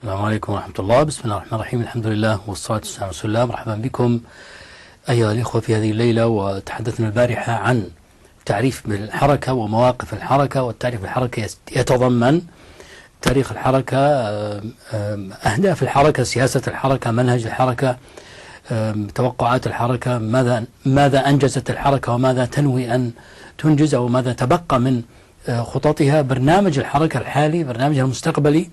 السلام عليكم ورحمة الله. بسم الله الرحمن الرحيم. الحمد لله والصلاة والسلام على رسول الله. مرحبا بكم أيها الإخوة في هذه الليلة. وتحدثنا البارحة عن تعريف بالحركة ومواقف الحركة، والتعريف بالحركة يتضمن تاريخ الحركة، أهداف الحركة، سياسة الحركة، منهج الحركة، توقعات الحركة، ماذا أنجزت الحركة وماذا تنوي أن تنجز أو ماذا تبقى من خططها، برنامج الحركة الحالي، برنامجها المستقبلي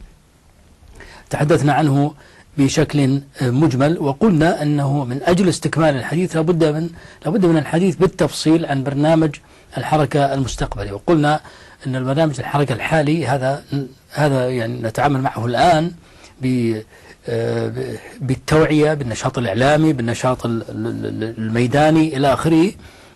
تحدثنا عنه بشكل مجمل، وقلنا أنه من أجل استكمال الحديث لابد من الحديث بالتفصيل عن برنامج الحركة المستقبلي. وقلنا أن البرنامج الحركة الحالي هذا يعني نتعامل معه الآن بالتوعية، بالنشاط الإعلامي، بالنشاط الميداني إلى آخره،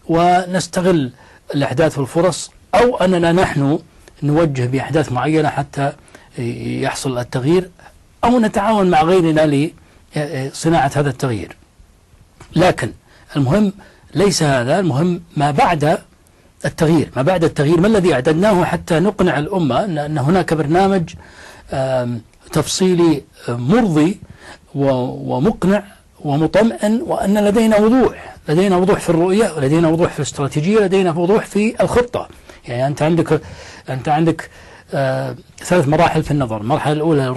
ونستغل الأحداث والفرص، أو أننا نحن نوجه بأحداث معينة حتى يحصل التغيير، أو نتعاون مع غيرنا لصناعة هذا التغيير. لكن المهم ليس هذا، المهم ما بعد التغيير. ما الذي أعددناه حتى نقنع الأمة أن هناك برنامج تفصيلي مرضي ومقنع ومطمئن، وأن لدينا وضوح في الرؤية، ولدينا وضوح في الاستراتيجية، لدينا وضوح في الخطة. يعني أنت عندك 3 مراحل في النظر. المرحلة الأولى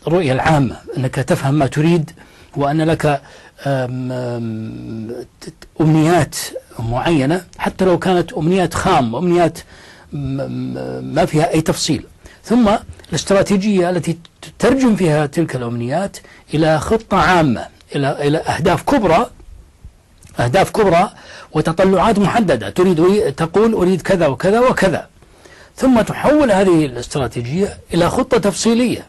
الرؤية العامة، أنك تفهم ما تريد، وأن لك أمنيات معينة، حتى لو كانت أمنيات خام، أمنيات ما فيها أي تفصيل. ثم الاستراتيجية التي تترجم فيها تلك الأمنيات إلى خطة عامة، إلى أهداف كبرى وتطلعات محددة. تقول أريد كذا وكذا وكذا، ثم تحول هذه الاستراتيجية إلى خطة تفصيلية،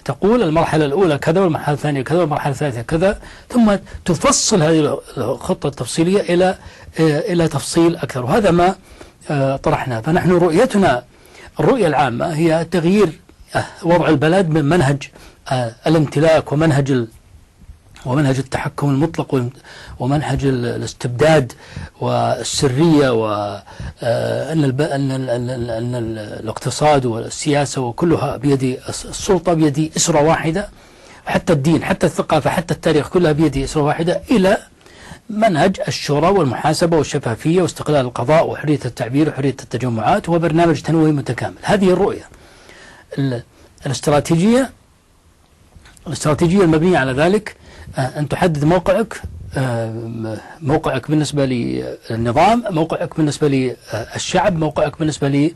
تقول المرحلة الأولى كذا، والمرحلة الثانية كذا، والمرحلة الثالثة كذا، ثم تفصل هذه الخطة التفصيلية إلى تفصيل أكثر. وهذا ما طرحناه. فنحن رؤيتنا الرؤية العامة هي تغيير وضع البلد من منهج الامتلاك ومنهج التحكم المطلق ومنهج الاستبداد والسرية، وأن الاقتصاد والسياسة وكلها بيد السلطة، بيد أسرة واحدة، حتى الدين، حتى الثقافة، حتى التاريخ، كلها بيد أسرة واحدة، إلى منهج الشورى والمحاسبة والشفافية واستقلال القضاء وحرية التعبير وحرية التجمعات، وبرنامج تنوي متكامل. هذه الرؤية. الاستراتيجية المبنية على ذلك أن تحدد موقعك بالنسبة للنظام، موقعك بالنسبة للشعب، موقعك بالنسبة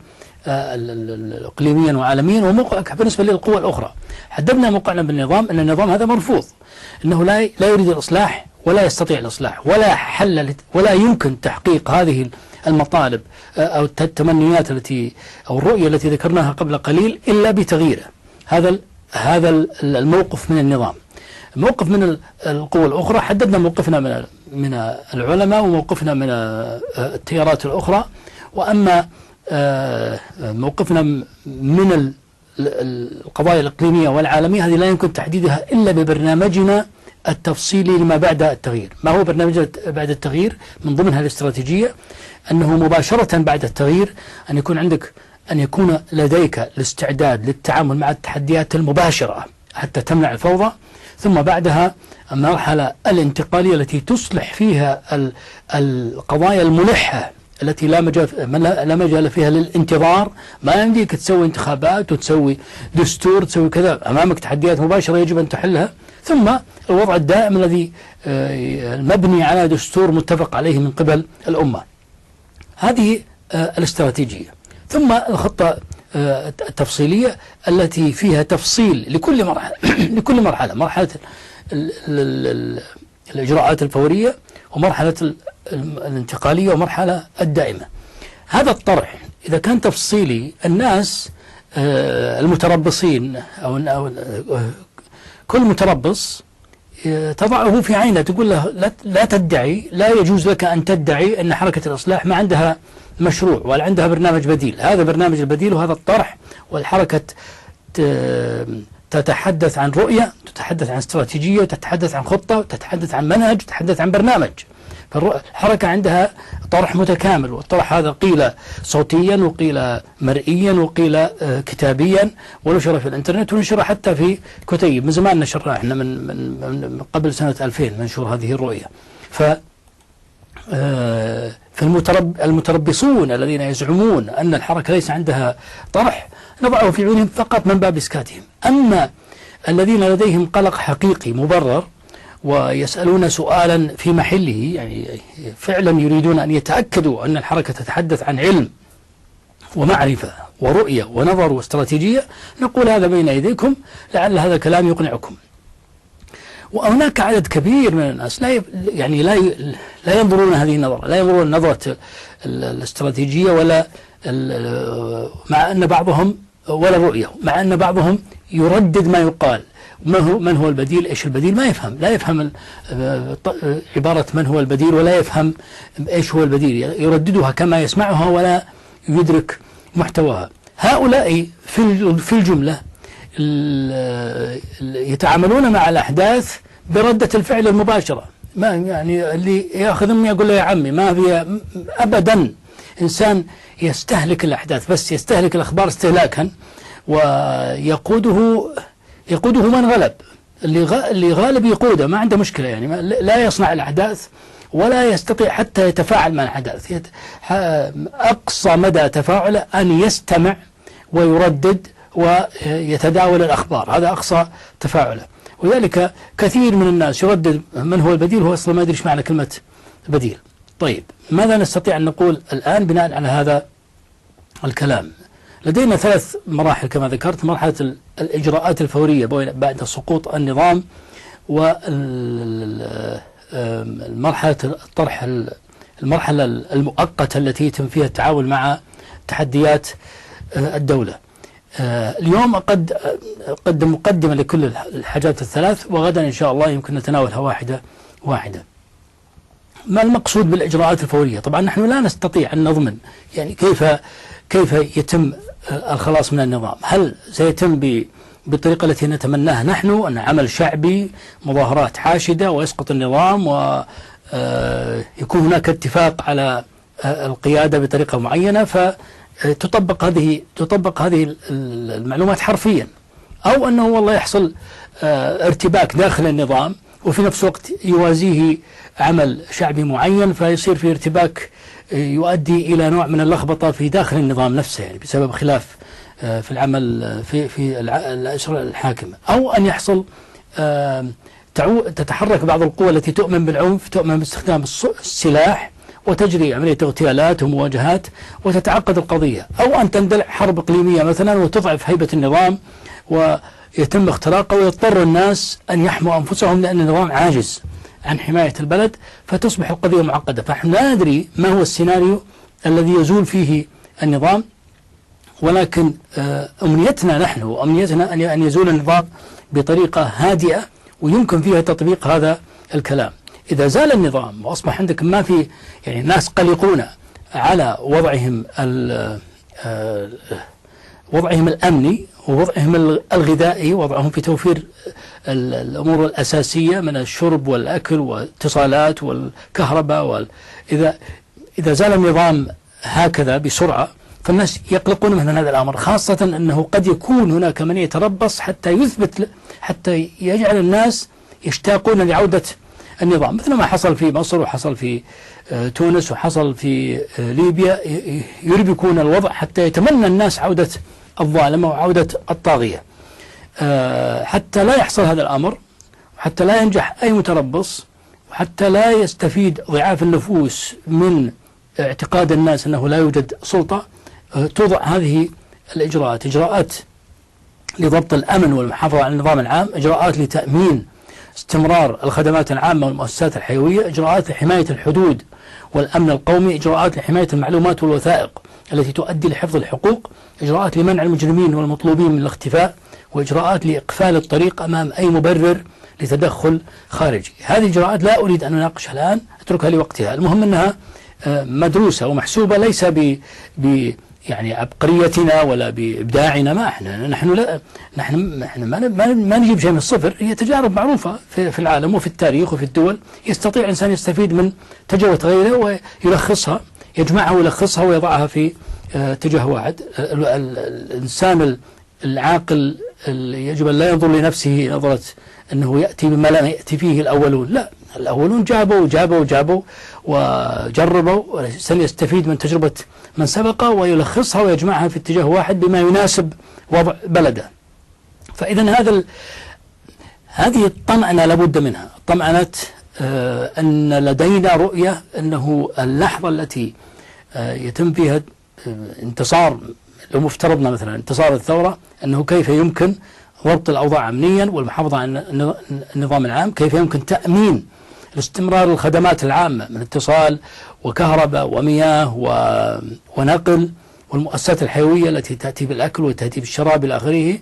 إقليميا وعالميا، وموقعك بالنسبة للقوى الأخرى. حددنا موقعنا بالنظام، أن النظام هذا مرفوض، أنه لا يريد الإصلاح ولا يستطيع الإصلاح، ولا حل ولا يمكن تحقيق هذه المطالب أو التمنيات أو الرؤية التي ذكرناها قبل قليل إلا بتغييره. هذا الموقف من النظام. موقف من القوى الأخرى، حددنا موقفنا من العلماء، وموقفنا من التيارات الأخرى. وأما موقفنا من القضايا الإقليمية والعالمية، هذه لا يمكن تحديدها إلا ببرنامجنا التفصيلي لما بعد التغيير. ما هو برنامج بعد التغيير؟ من ضمنها الاستراتيجية، أنه مباشرة بعد التغيير أن يكون لديك الاستعداد للتعامل مع التحديات المباشرة حتى تمنع الفوضى. ثم بعدها المرحلة الانتقالية التي تصلح فيها القضايا الملحة التي لا مجال فيها للانتظار. ما يمديك تسوي انتخابات وتسوي دستور، تسوي كذا، أمامك تحديات مباشرة يجب أن تحلها. ثم الوضع الدائم الذي المبني على دستور متفق عليه من قبل الأمة. هذه الاستراتيجية. ثم الخطة التفصيلية التي فيها تفصيل لكل مرحلة مرحلة الإجراءات الفورية، ومرحلة الانتقالية، ومرحلة الدائمة. هذا الطرح إذا كان تفصيلي، الناس المتربصين أو كل متربص تضعه في عينه، تقول له لا تدعي، لا يجوز لك أن تدعي أن حركة الإصلاح ما عندها مشروع ولا عندها برنامج بديل. هذا برنامج البديل، وهذا الطرح. والحركة تتحدث عن رؤية، تتحدث عن استراتيجية، تتحدث عن خطة، تتحدث عن منهج، تتحدث عن برنامج. فالحركة عندها طرح متكامل، والطرح هذا قيل صوتيا وقيل مرئيا وقيل كتابيا، ونشر في الانترنت ونشر حتى في كتيب. من زمان نشرها احنا من قبل سنة 2000 منشور هذه الرؤية. فالمتربصون الذين يزعمون أن الحركة ليس عندها طرح نضعه في عيونهم فقط من باب إسكاتهم. أما الذين لديهم قلق حقيقي مبرر ويسألون سؤالا في محله، يعني فعلا يريدون أن يتأكدوا أن الحركة تتحدث عن علم ومعرفة ورؤية ونظر واستراتيجية، نقول هذا بين أيديكم، لعل هذا الكلام يقنعكم. وهناك عدد كبير من الناس لا ينظرون هذه النظرة، لا ينظرون نظرة الاستراتيجية ولا مع أن بعضهم ولا الرؤية، مع أن بعضهم يردد ما يقال. من هو البديل؟ إيش البديل؟ ما يفهم، لا يفهم عبارة من هو البديل، ولا يفهم إيش هو البديل، يرددها كما يسمعها ولا يدرك محتواها. هؤلاء في الجملة يتعاملون مع الأحداث بردة الفعل المباشرة. ما يعني اللي يأخذ أمي يقول له يا عمي، ما في أبدا إنسان يستهلك الأحداث، بس يستهلك الأخبار استهلاكا، ويقوده من غلب. اللي غالب يقوده، ما عنده مشكلة، يعني لا يصنع الأحداث ولا يستطيع حتى يتفاعل مع الأحداث. أقصى مدى تفاعله أن يستمع ويردد ويتداول الأخبار، هذا أقصى تفاعله. ولذلك كثير من الناس يردد من هو البديل، هو أصلا ما يدري ايش معنى كلمة بديل. طيب، ماذا نستطيع أن نقول الآن بناء على هذا الكلام؟ لدينا 3 مراحل كما ذكرت: مرحلة الإجراءات الفورية بعد سقوط النظام، والمرحلة الطرح، المرحلة المؤقتة التي يتم فيها التعامل مع تحديات الدولة. اليوم قدم مقدمة لكل الحاجات الثلاث، وغدا إن شاء الله يمكن نتناولها واحدة. ما المقصود بالإجراءات الفورية؟ طبعا نحن لا نستطيع أن نضمن يعني كيف يتم الخلاص من النظام. هل سيتم بالطريقة التي نتمناها نحن، أن عمل شعبي، مظاهرات حاشدة ويسقط النظام، ويكون هناك اتفاق على القيادة بطريقة معينة فتطبق هذه المعلومات حرفيا، أو أنه والله يحصل ارتباك داخل النظام وفي نفس الوقت يوازيه عمل شعبي معين، فيصير في ارتباك يؤدي إلى نوع من اللخبطة في داخل النظام نفسه، يعني بسبب خلاف في العمل في الأسرة الحاكمة، أو أن يحصل تتحرك بعض القوى التي تؤمن بالعنف، تؤمن باستخدام السلاح، وتجري عملية اغتيالات ومواجهات وتتعقد القضية، أو أن تندلع حرب إقليمية مثلا وتضعف هيبة النظام ويتم اختراقه، ويضطر الناس أن يحموا أنفسهم لأن النظام عاجز عن حماية البلد، فتصبح القضية معقدة. فنحن لا ندري ما هو السيناريو الذي يزول فيه النظام، ولكن أمنيتنا نحن وأمنيتنا أن يزول النظام بطريقة هادئة ويمكن فيها تطبيق هذا الكلام. إذا زال النظام وأصبح عندك ما في يعني ناس قلقون على وضعهم الأمني ووضعهم الغذائي، وضعهم في توفير الأمور الأساسية من الشرب والأكل والاتصالات والكهرباء، إذا زال النظام هكذا بسرعة فالناس يقلقون من هذا الأمر، خاصة أنه قد يكون هناك من يتربص حتى يجعل الناس يشتاقون لعودة النظام، مثل ما حصل في مصر وحصل في تونس وحصل في ليبيا، يربكون الوضع حتى يتمنى الناس عودة الظالمة وعودة الطاغية. حتى لا يحصل هذا الأمر، وحتى لا ينجح أي متربص، وحتى لا يستفيد ضعاف النفوس من اعتقاد الناس أنه لا يوجد سلطة، توضع هذه الإجراءات: إجراءات لضبط الأمن والمحافظة على النظام العام، إجراءات لتأمين استمرار الخدمات العامة والمؤسسات الحيوية، إجراءات لحماية الحدود والأمن القومي، إجراءات لحماية المعلومات والوثائق التي تؤدي لحفظ الحقوق، إجراءات لمنع المجرمين والمطلوبين من الاختفاء، وإجراءات لإقفال الطريق أمام أي مبرر لتدخل خارجي. هذه الإجراءات لا أريد أن أناقشها الآن، أتركها لوقتها. المهم أنها مدروسة ومحسوبة، ليس يعني عبقريتنا ولا بإبداعنا، ما نحن لا نحن ما نجيب شيء من الصفر. هي تجارب معروفة في العالم وفي التاريخ وفي الدول، يستطيع الإنسان يستفيد من تجربة غيره ويلخصها، يجمعها ويلخصها ويضعها في اتجاه واحد. الإنسان العاقل يجب أن لا ينظر لنفسه نظرة أنه يأتي بما لم يأتي فيه الأولون، لا، الأولون جابوا وجربوا، سيستفيد من تجربة من سبقه ويلخصها ويجمعها في اتجاه واحد بما يناسب وضع بلده. فإذا هذه الطمأنة لابد منها، طمأنة أن لدينا رؤية أنه اللحظة التي يتم فيها انتصار، لو مفترضنا مثلا انتصار الثورة، أنه كيف يمكن ضبط الأوضاع أمنيا والمحافظة على النظام العام، كيف يمكن تأمين الاستمرار الخدمات العامة من اتصال وكهرباء ومياه ونقل والمؤسسات الحيوية التي تأتي بالأكل وتأتي بالشراب إلى آخره،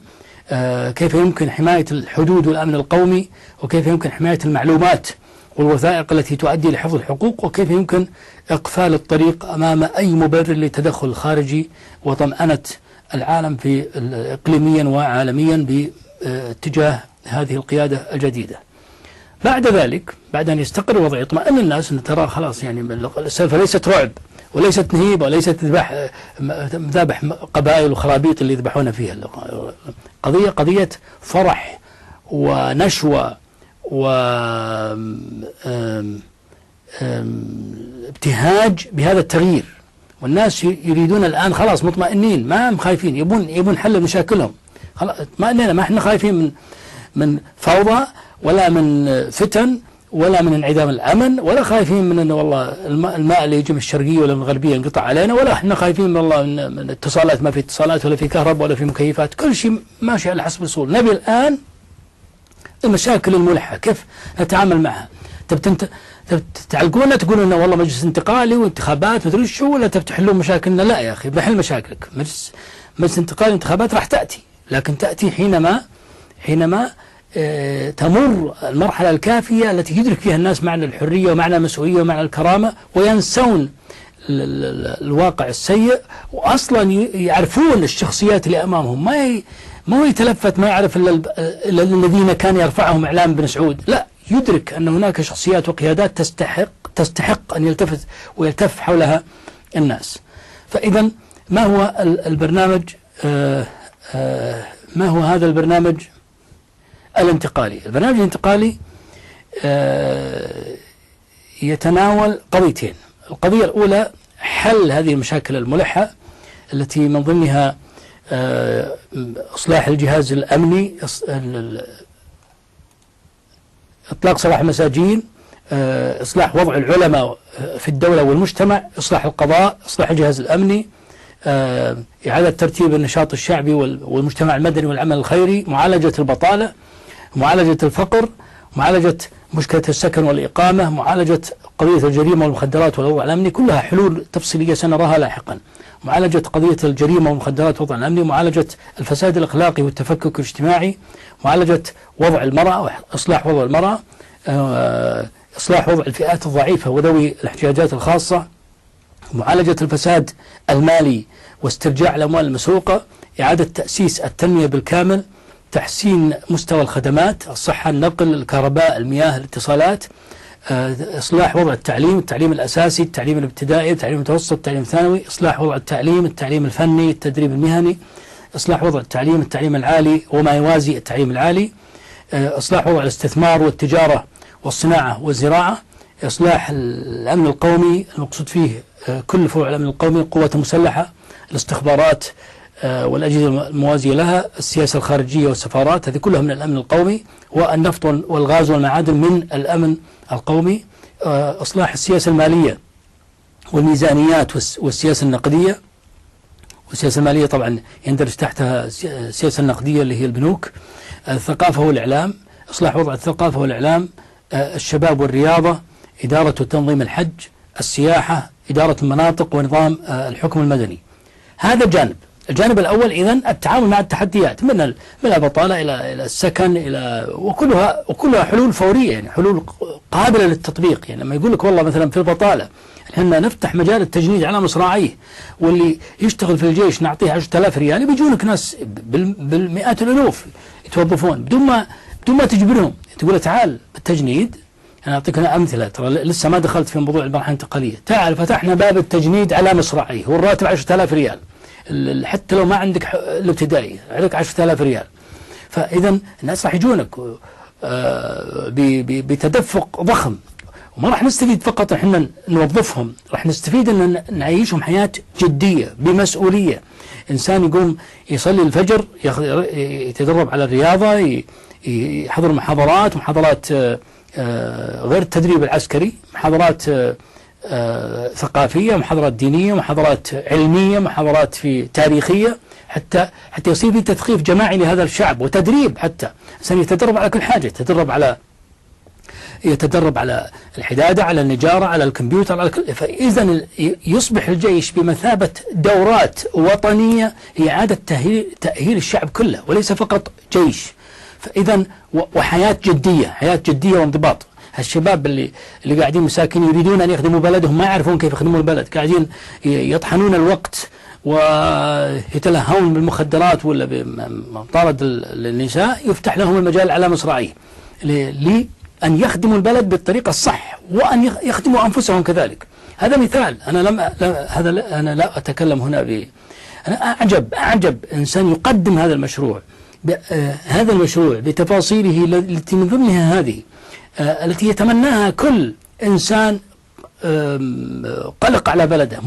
كيف يمكن حماية الحدود والأمن القومي، وكيف يمكن حماية المعلومات والوثائق التي تؤدي لحفظ الحقوق، وكيف يمكن إقفال الطريق أمام أي مبرر للتدخل الخارجي وطمأنة العالم في إقليميا وعالميا باتجاه هذه القيادة الجديدة. بعد ذلك، بعد أن يستقر الوضع، يطمئن الناس أن ترى خلاص يعني السالفة ليست رعب وليست نهيب وليست مذابح قبائل وخرابيط اللي يذبحون فيها. قضية فرح ونشوة وابتهاج بهذا التغيير، والناس يريدون الآن خلاص مطمئنين، ما هم خايفين، يبون حل مشاكلهم. خلاص اطمئننا، ما احنا خايفين من فوضى ولا من فتن ولا من انعدام الأمن، ولا خايفين من أنه والله الماء اللي يجي من الشرقية ولا من الغربية ينقطع علينا، ولا احنا خايفين من الله من اتصالات، ما في اتصالات ولا في كهرباء ولا في مكيفات، كل شيء ماشي على حسب الأصول. نبي الآن المشاكل الملحة كيف نتعامل معها. تعلقونا تقولون انه والله مجلس انتقالي وانتخابات مدري شو، ولا تحلون مشاكلنا؟ لا يا اخي، بنحل مشاكلك. مجلس انتقالي وانتخابات راح تأتي، لكن تأتي حينما تمر المرحلة الكافية التي يدرك فيها الناس معنى الحرية ومعنى المسؤولية ومعنى الكرامة، وينسون الواقع السيء، وأصلا يعرفون الشخصيات اللي أمامهم. ما يتلفت، ما يعرف إلا الذين كان يرفعهم إعلام بن سعود، لا، يدرك أن هناك شخصيات وقيادات تستحق أن يلتف حولها الناس. فإذا ما هو البرنامج؟ ما هو هذا البرنامج الانتقالي؟ البرنامج الانتقالي يتناول قضيتين. القضية الأولى حل هذه المشاكل الملحة التي من ضمنها إصلاح الجهاز الأمني، إطلاق سراح المساجين، إصلاح وضع العلماء في الدولة والمجتمع، إصلاح القضاء، إصلاح الجهاز الأمني، إعادة ترتيب النشاط الشعبي والمجتمع المدني والعمل الخيري، معالجة البطالة، معالجة الفقر، معالجة مشكلة السكن والإقامة، معالجة قضية الجريمة والمخدرات والوضع الأمني، كلها حلول تفصيلية سنراها لاحقا. معالجة قضية الجريمة والمخدرات والوضع الأمني، معالجة الفساد الأخلاقي والتفكك الاجتماعي، معالجة وضع المرأة وإصلاح وضع المرأة، إصلاح وضع الفئات الضعيفة وذوي الاحتياجات الخاصة، معالجة الفساد المالي واسترجاع الأموال المسروقة، إعادة تأسيس التنمية بالكامل، تحسين مستوى الخدمات، الصحة، النقل، الكهرباء، المياه، الاتصالات، إصلاح وضع التعليم الأساسي، التعليم الابتدائي، التعليم المتوسط، التعليم الثانوي، إصلاح وضع التعليم الفني، التدريب المهني، إصلاح وضع التعليم العالي وما يوازي التعليم العالي، إصلاح وضع الاستثمار والتجارة والصناعة والزراعة، إصلاح الأمن القومي، المقصود فيه كل فروع الأمن القومي، القوات المسلحة، الاستخبارات والأجهزة الموازية لها، السياسة الخارجية والسفارات، هذه كلها من الأمن القومي، والنفط والغاز والمعادن من الأمن القومي، إصلاح السياسة المالية والميزانيات والسياسة النقدية. والسياسة المالية طبعا يندرج تحتها السياسة النقدية اللي هي البنوك، الثقافة والإعلام، إصلاح وضع الثقافة والإعلام، الشباب والرياضة، إدارة وتنظيم الحج، السياحة، إدارة المناطق، ونظام الحكم المدني. هذا الجانب الأول إذن التعامل مع التحديات من البطالة إلى السكن، وكلها حلول فورية، يعني حلول قابلة للتطبيق. يعني لما يقول لك والله مثلا في البطالة احنا نفتح مجال التجنيد على مصراعيه، واللي يشتغل في الجيش نعطيه 10,000 ريال، بيجونك ناس بالمئات الألوف يتوظفون بدون ما تجبرهم. تقول له تعال بالتجنيد، أنا أعطيك أمثلة، ترى لسه ما دخلت في موضوع المرحلة الانتقالية. تعال فتحنا باب التجنيد على مصراعيه، والراتب 10,000 ريال، حتى لو ما عندك الابتدائي عليك 10,000 ريال. فإذا الناس راح يجونك بتدفق ضخم، وما راح نستفيد فقط احنا نوظفهم، راح نستفيد ان نعيشهم حياة جدية بمسؤولية. انسان يقوم يصلي الفجر، يتدرب على الرياضة، يحضر محاضرات غير التدريب العسكري، محاضرات ثقافية، محاضرات دينية، محاضرات علمية، محاضرات في تاريخية، حتى يصير في تثقيف جماعي لهذا الشعب، وتدريب. حتى إنسان يتدرب على كل حاجة، يتدرب على الحدادة، على النجارة، على الكمبيوتر، على كل. فإذا يصبح الجيش بمثابة دورات وطنية لإعادة تأهيل الشعب كله، وليس فقط جيش. فإذا وحياة جدية وانضباط. هالشباب اللي قاعدين مساكين يريدون أن يخدموا بلدهم، ما يعرفون كيف يخدمون البلد، قاعدين يطحنون الوقت ويتلهون بالمخدرات ولا بمطارد النساء. يفتح لهم المجال على مصراعيه لأن يخدموا البلد بالطريقة الصح، وأن يخدموا أنفسهم كذلك. هذا مثال. أنا لا أتكلم هنا أنا أعجب إنسان يقدم هذا المشروع بتفاصيله التي من ضمنها هذه التي يتمناها كل إنسان قلق على بلده،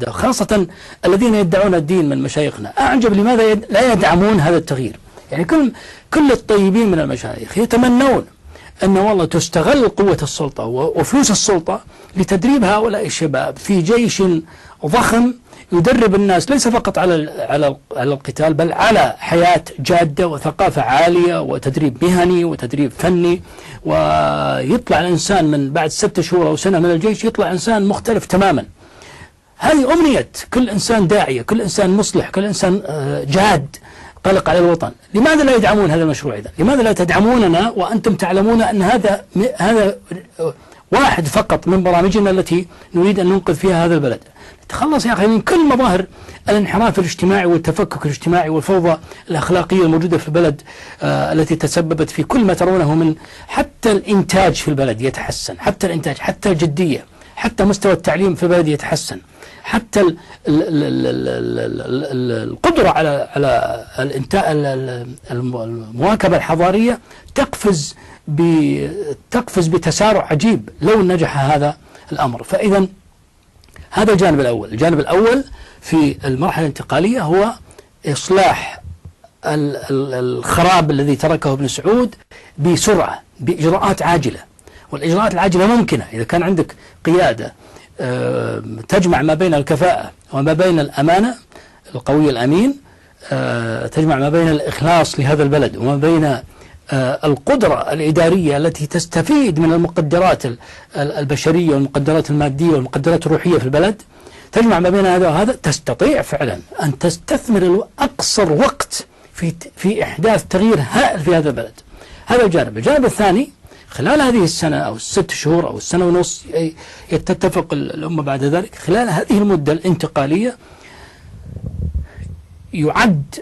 خاصة الذين يدعون الدين من مشايخنا. أعجب لماذا لا يدعمون هذا التغيير. يعني كل الطيبين من المشايخ يتمنون أن والله تستغل قوة السلطة وفلوس السلطة لتدريب هؤلاء الشباب في جيش ضخم يدرب الناس ليس فقط على القتال، بل على حياة جادة وثقافة عالية وتدريب مهني وتدريب فني. ويطلع الإنسان من بعد 6 شهور أو سنة من الجيش يطلع إنسان مختلف تماما. هذه أمنية كل إنسان داعية، كل إنسان مصلح، كل إنسان جاد قلق على الوطن. لماذا لا يدعمون هذا المشروع إذا؟ لماذا لا تدعموننا وأنتم تعلمون أن هذا واحد فقط من برامجنا التي نريد أن ننقذ فيها هذا البلد؟ تخلص يا أخي من كل مظاهر الانحراف الاجتماعي والتفكك الاجتماعي والفوضى الأخلاقية الموجودة في البلد، التي تسببت في كل ما ترونه من حتى الإنتاج في البلد يتحسن، حتى الإنتاج، حتى الجدية، حتى مستوى التعليم في البلد يتحسن، حتى القدرة على المواكبة الحضارية تقفز بتسارع عجيب لو نجح هذا الأمر. فإذا هذا الجانب الأول. الجانب الأول في المرحلة الانتقالية هو إصلاح الخراب الذي تركه ابن سعود بسرعة، بإجراءات عاجلة. والإجراءات العاجلة ممكنة إذا كان عندك قيادة تجمع ما بين الكفاءة وما بين الأمانة، القوي الأمين، تجمع ما بين الإخلاص لهذا البلد وما بين القدرة الإدارية التي تستفيد من المقدرات البشرية والمقدرات المادية والمقدرات الروحية في البلد. تجمع ما بين هذا وهذا، تستطيع فعلا أن تستثمر أقصر وقت في إحداث تغيير هائل في هذا البلد. هذا الجانب. الجانب الثاني، خلال هذه السنة أو 6 شهور أو السنة ونص تتفق الأمة بعد ذلك، خلال هذه المدة الانتقالية يعد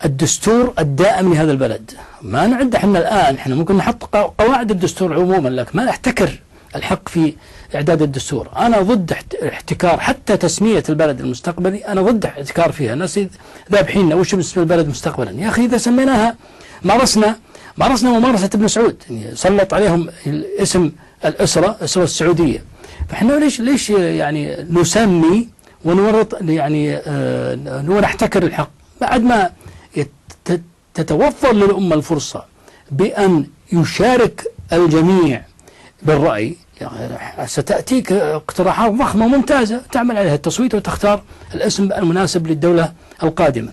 الدستور الدائم لهذا البلد. ما نعد احنا الآن، احنا ممكن نحط قواعد الدستور عموما، لكن ما نحتكر الحق في إعداد الدستور. أنا ضد احتكار حتى تسمية البلد المستقبلي، أنا ضد احتكار فيها. الناس ذابحين وش اسم البلد مستقبلا؟ يا أخي إذا سميناها مارسنا ممارسة ابن سعود، يعني سلط عليهم اسم الأسرة السعودية. فإحنا ليش يعني نسمي ونورط، يعني ونحتكر الحق بعد ما تتوفر للأمة الفرصة بأن يشارك الجميع بالرأي. يعني ستأتيك اقتراحات ضخمة وممتازة تعمل عليها التصويت وتختار الاسم المناسب للدولة القادمة.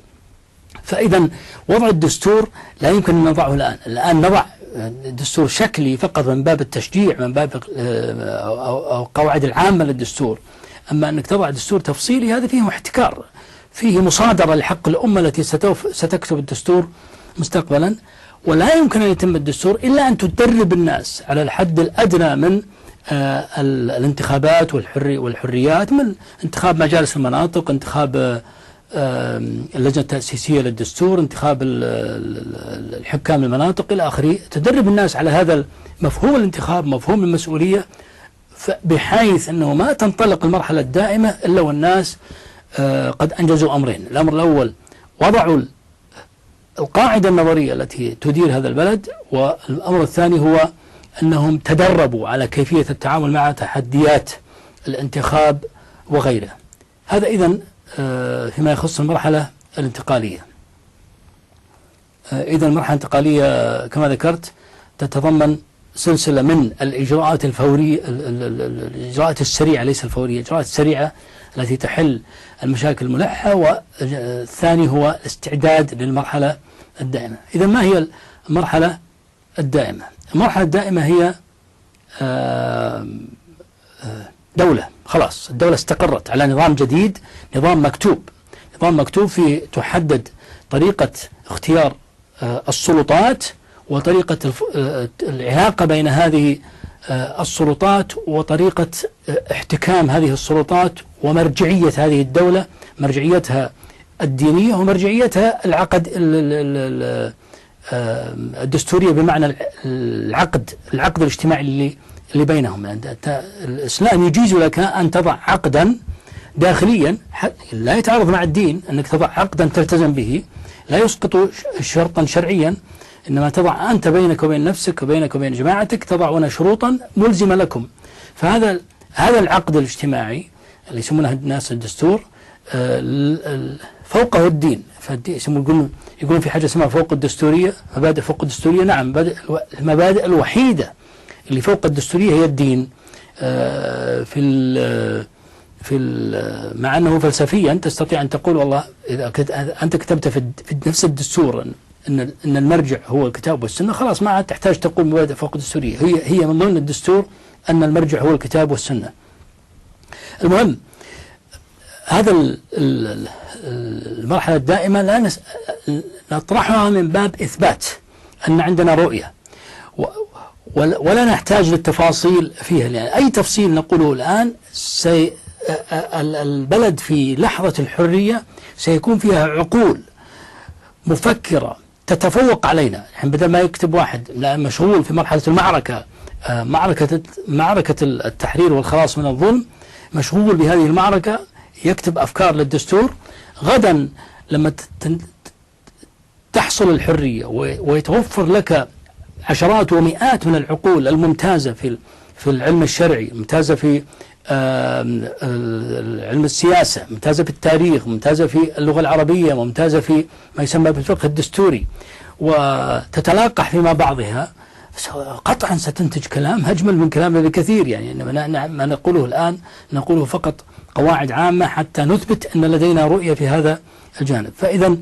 فإذا وضع الدستور لا يمكن أن نضعه الآن نضع دستور شكلي فقط من باب التشجيع، من باب أو قواعد العامة للدستور. أما أنك تضع دستور تفصيلي هذا فيه احتكار، فيه مصادرة لحق الأمة التي ستكتب الدستور مستقبلا. ولا يمكن أن يتم الدستور إلا أن تدرب الناس على الحد الأدنى من الانتخابات والحريات، من انتخاب مجالس المناطق، انتخاب اللجنة التأسيسية للدستور، انتخاب الحكام المناطق إلى آخره. تدرب الناس على هذا مفهوم الانتخاب، مفهوم المسؤولية، بحيث أنه ما تنطلق المرحلة الدائمة إلا والناس قد أنجزوا أمرين. الأمر الأول وضعوا القاعدة النظرية التي تدير هذا البلد، والأمر الثاني هو أنهم تدربوا على كيفية التعامل مع تحديات الانتخاب وغيره. هذا إذن فيما يخص المرحلة الانتقالية. إذن المرحلة الانتقالية كما ذكرت تتضمن سلسلة من الإجراءات الفورية، الإجراءات السريعة، ليس الفورية، الإجراءات السريعة التي تحل المشاكل الملحة، والثاني هو الاستعداد للمرحلة الدائمة. إذن ما هي المرحلة الدائمة؟ المرحلة الدائمة هي دولة، خلاص الدولة استقرت على نظام جديد، نظام مكتوب فيه تحدد طريقة اختيار السلطات، وطريقة العلاقة بين هذه السلطات، وطريقة احتكام هذه السلطات، ومرجعية هذه الدولة، مرجعيتها الدينية ومرجعيتها الدستورية، بمعنى العقد الاجتماعي اللي بينهم. الإسلام يجيز لك أن تضع عقدا داخليا لا يتعارض مع الدين، أنك تضع عقدا تلتزم به لا يسقط شرطا شرعيا، إنما تضع أنت بينك وبين نفسك وبينك وبين جماعتك تضعون شروطا ملزمة لكم. فهذا العقد الاجتماعي اللي يسمونه الناس الدستور فوقه الدين. يقولون في حاجة اسمها فوق الدستورية، مبادئ فوق الدستورية. نعم، المبادئ الوحيدة اللي فوق الدستورية هي الدين. مع أنه فلسفيا تستطيع أن تقول والله إذا أنت كتبت في نفس الدستور أن المرجع هو الكتاب والسنة، خلاص ما عاد تحتاج تقول مبادئ فوق الدستورية، هي من ضمن الدستور أن المرجع هو الكتاب والسنة. المهم هذا المرحلة الدائمة لا نطرحها من باب إثبات أن عندنا رؤية، ولا نحتاج للتفاصيل فيها، لأن أي تفصيل نقوله الآن البلد في لحظة الحرية سيكون فيها عقول مفكرة تتفوق علينا. يعني بدل ما يكتب واحد مشغول في مرحلة المعركة، معركة التحرير والخلاص من الظلم، مشغول بهذه المعركة يكتب أفكار للدستور، غدا لما تحصل الحرية ويتوفر لك عشرات ومئات من العقول الممتازة في العلم الشرعي، ممتازة في علم السياسة، ممتازة في التاريخ، ممتازة في اللغة العربية، ممتازة في ما يسمى بالفقه الدستوري، وتتلاقح فيما بعضها، قطعا ستنتج كلام أجمل من كلامنا بكثير. يعني ما نقوله الآن نقوله فقط قواعد عامة حتى نثبت أن لدينا رؤية في هذا الجانب. فإذا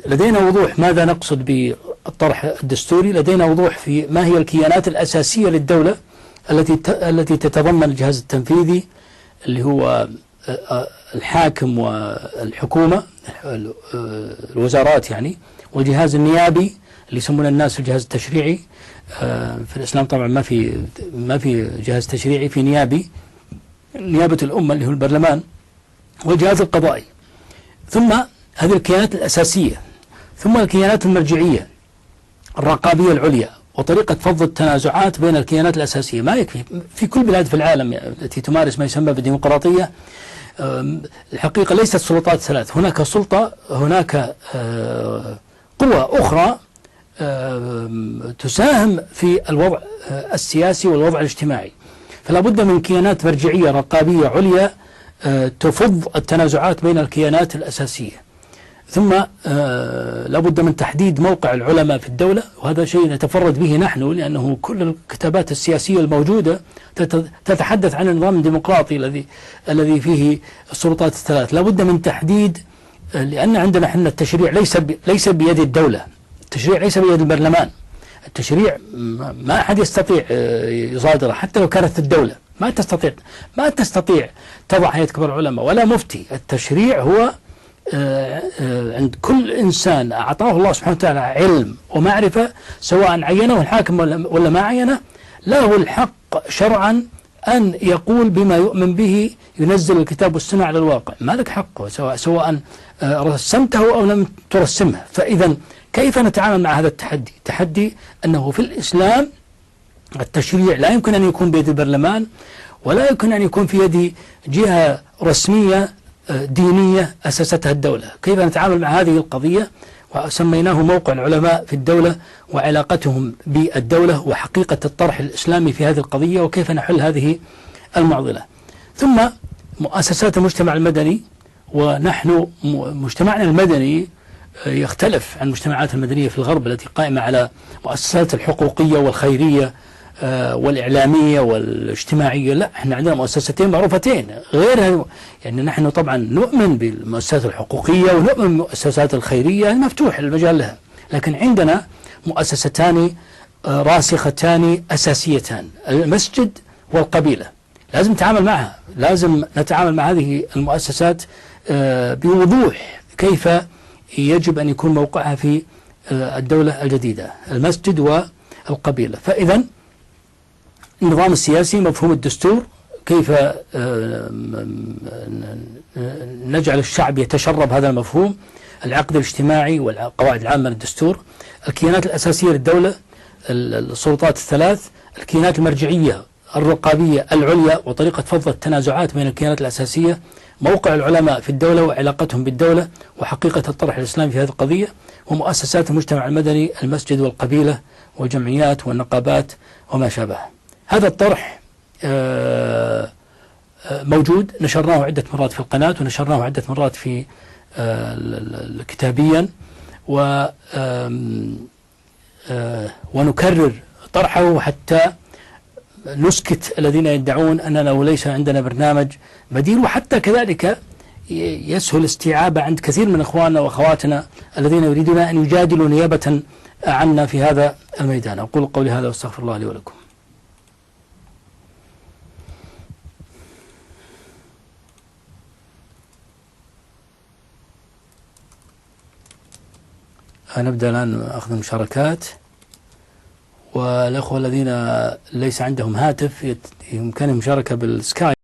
لدينا وضوح ماذا نقصد بالطرح الدستوري، لدينا وضوح في ما هي الكيانات الأساسية للدولة التي تتضمن الجهاز التنفيذي اللي هو الحاكم والحكومة، الوزارات يعني، والجهاز النيابي اللي يسمونه الناس الجهاز التشريعي. في الإسلام طبعا ما في جهاز تشريعي، في نيابة الأمة اللي هو البرلمان، والجهاز القضائي. ثم هذه الكيانات الأساسية، ثم الكيانات المرجعية الرقابية العليا، وطريقة فض التنازعات بين الكيانات الأساسية. ما يكفي في كل بلاد في العالم التي تمارس ما يسمى بالديمقراطية، الحقيقة ليست السلطات ثلاث، هناك سلطة، هناك قوى أخرى تساهم في الوضع السياسي والوضع الاجتماعي. فلا بد من كيانات مرجعية رقابية عليا تفض التنازعات بين الكيانات الأساسية. ثم لا بد من تحديد موقع العلماء في الدولة، وهذا شيء نتفرد به نحن، لأنه كل الكتابات السياسية الموجودة تتحدث عن النظام الديمقراطي الذي فيه السلطات الثلاث. لا بد من تحديد، لأن عندنا احنا التشريع ليس بيد الدولة، التشريع ليس بيد البرلمان، التشريع ما أحد يستطيع يصادره حتى لو كانت الدولة، ما تستطيع تضع هيئة كبار العلماء ولا مفتي. التشريع هو عند كل إنسان أعطاه الله سبحانه وتعالى علم ومعرفة، سواء عينه الحاكم ولا ما عينه، له الحق شرعا أن يقول بما يؤمن به، ينزل الكتاب والسنة على الواقع. ما لك حق سواء رسمته أو لم ترسمه. فإذا كيف نتعامل مع هذا التحدي؟ تحدي أنه في الإسلام التشريع لا يمكن أن يكون بيد البرلمان، ولا يمكن أن يكون في يد جهة رسمية دينية أسستها الدولة. كيف نتعامل مع هذه القضية؟ وسميناه موقع العلماء في الدولة وعلاقتهم بالدولة وحقيقة الطرح الإسلامي في هذه القضية، وكيف نحل هذه المعضلة. ثم مؤسسات المجتمع المدني، ونحن مجتمعنا المدني يختلف عن المجتمعات المدنية في الغرب التي قائمة على مؤسسات الحقوقية والخيرية والإعلامية والاجتماعية. لا، احنا عندنا مؤسستين معروفتين غير، يعني نحن طبعا نؤمن بالمؤسسات الحقوقية ونؤمن بالمؤسسات الخيرية المفتوح المجال لها، لكن عندنا مؤسستان راسختان أساسيتان، المسجد والقبيلة. لازم نتعامل معها، لازم نتعامل مع هذه المؤسسات بوضوح كيف يجب أن يكون موقعها في الدولة الجديدة، المسجد والقبيلة. فإذا النظام السياسي، مفهوم الدستور، كيف نجعل الشعب يتشرب هذا المفهوم، العقد الاجتماعي والقواعد العامة للدستور، الكيانات الأساسية للدولة، السلطات الثلاث، الكيانات المرجعية الرقابية العليا وطريقة فض التنازعات بين الكيانات الأساسية، موقع العلماء في الدولة وعلاقتهم بالدولة، وحقيقة الطرح الإسلامي في هذه القضية، ومؤسسات المجتمع المدني، المسجد والقبيلة والجمعيات والنقابات وما شابه. هذا الطرح موجود، نشرناه عدة مرات في القناة، ونشرناه عدة مرات في كتابيا، ونكرر طرحه حتى نسكت الذين يدعون أننا ليس عندنا برنامج بديل، وحتى كذلك يسهل استيعابه عند كثير من إخواننا وأخواتنا الذين يريدون أن يجادلوا نيابة عنا في هذا الميدان. أقول قولي هذا واستغفر الله لي ولكم. نبدأ الآن أخذ المشاركات، والأخوة الذين ليس عندهم هاتف يمكنهم مشاركة بالسكايب.